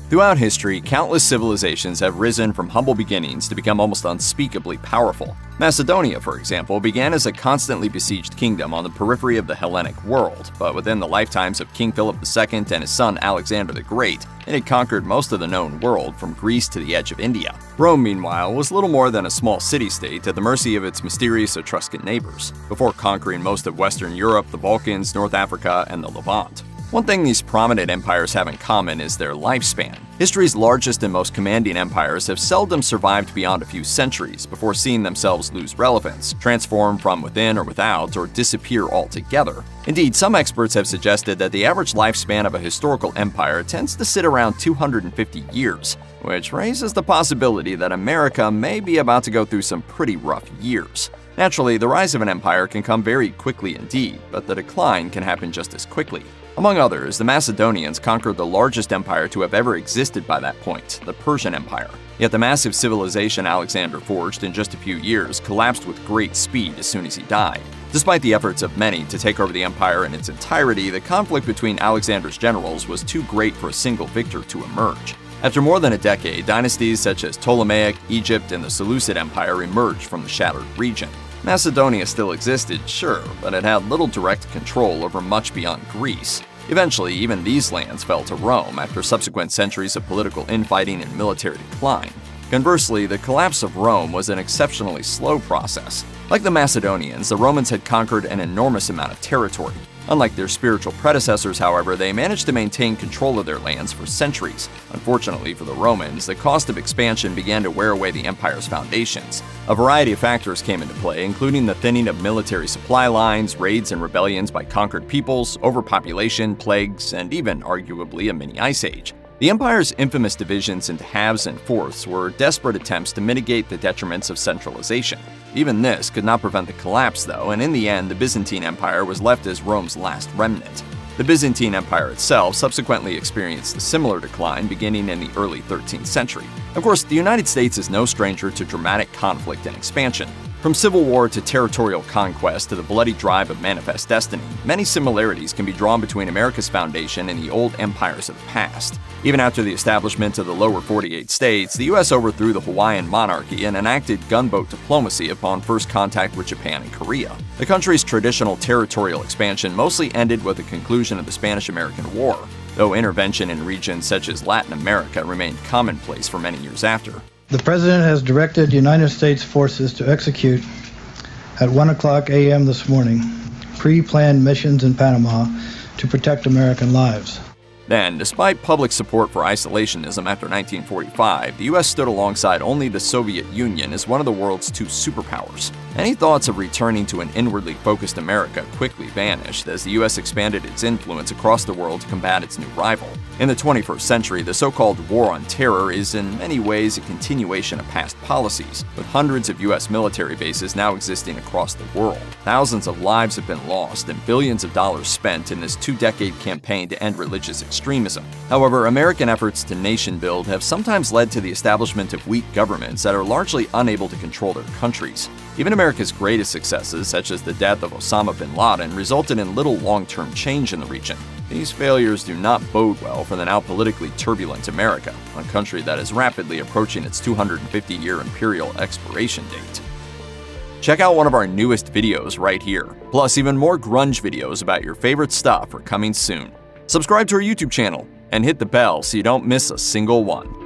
Throughout history, countless civilizations have risen from humble beginnings to become almost unspeakably powerful. Macedonia, for example, began as a constantly besieged kingdom on the periphery of the Hellenic world, but within the lifetimes of King Philip II and his son Alexander the Great, it had conquered most of the known world from Greece to the edge of India. Rome, meanwhile, was little more than a small city-state at the mercy of its mysterious Etruscan neighbors, before conquering most of Western Europe, the Balkans, North Africa, and the Levant. One thing these prominent empires have in common is their lifespan. History's largest and most commanding empires have seldom survived beyond a few centuries before seeing themselves lose relevance, transform from within or without, or disappear altogether. Indeed, some experts have suggested that the average lifespan of a historical empire tends to sit around 250 years, which raises the possibility that America may be about to go through some pretty rough years. Naturally, the rise of an empire can come very quickly indeed, but the decline can happen just as quickly. Among others, the Macedonians conquered the largest empire to have ever existed by that point, the Persian Empire. Yet the massive civilization Alexander forged in just a few years collapsed with great speed as soon as he died. Despite the efforts of many to take over the empire in its entirety, the conflict between Alexander's generals was too great for a single victor to emerge. After more than a decade, dynasties such as Ptolemaic, Egypt, and the Seleucid Empire emerged from the shattered region. Macedonia still existed, sure, but it had little direct control over much beyond Greece. Eventually, even these lands fell to Rome after subsequent centuries of political infighting and military decline. Conversely, the collapse of Rome was an exceptionally slow process. Like the Macedonians, the Romans had conquered an enormous amount of territory. Unlike their spiritual predecessors, however, they managed to maintain control of their lands for centuries. Unfortunately for the Romans, the cost of expansion began to wear away the empire's foundations. A variety of factors came into play, including the thinning of military supply lines, raids and rebellions by conquered peoples, overpopulation, plagues, and even, arguably, a mini ice age. The empire's infamous divisions into halves and fourths were desperate attempts to mitigate the detriments of centralization. Even this could not prevent the collapse, though, and in the end, the Byzantine Empire was left as Rome's last remnant. The Byzantine Empire itself subsequently experienced a similar decline beginning in the early 13th century. Of course, the United States is no stranger to dramatic conflict and expansion. From civil war to territorial conquest to the bloody drive of manifest destiny, many similarities can be drawn between America's foundation and the old empires of the past. Even after the establishment of the lower 48 states, the U.S. overthrew the Hawaiian monarchy and enacted gunboat diplomacy upon first contact with Japan and Korea. The country's traditional territorial expansion mostly ended with the conclusion of the Spanish-American War, though intervention in regions such as Latin America remained commonplace for many years after. The President has directed United States forces to execute at 1:00 a.m. this morning pre-planned missions in Panama to protect American lives. Then, despite public support for isolationism after 1945, the U.S. stood alongside only the Soviet Union as one of the world's two superpowers. Any thoughts of returning to an inwardly focused America quickly vanished as the U.S. expanded its influence across the world to combat its new rival. In the 21st century, the so-called War on Terror is in many ways a continuation of past policies, with hundreds of U.S. military bases now existing across the world. Thousands of lives have been lost and billions of dollars spent in this two-decade campaign to end religious extremism. However, American efforts to nation build have sometimes led to the establishment of weak governments that are largely unable to control their countries. Even America's greatest successes, such as the death of Osama bin Laden, resulted in little long-term change in the region. These failures do not bode well for the now politically turbulent America, a country that is rapidly approaching its 250-year imperial expiration date. Check out one of our newest videos right here. Plus, even more grunge videos about your favorite stuff are coming soon. Subscribe to our YouTube channel and hit the bell so you don't miss a single one.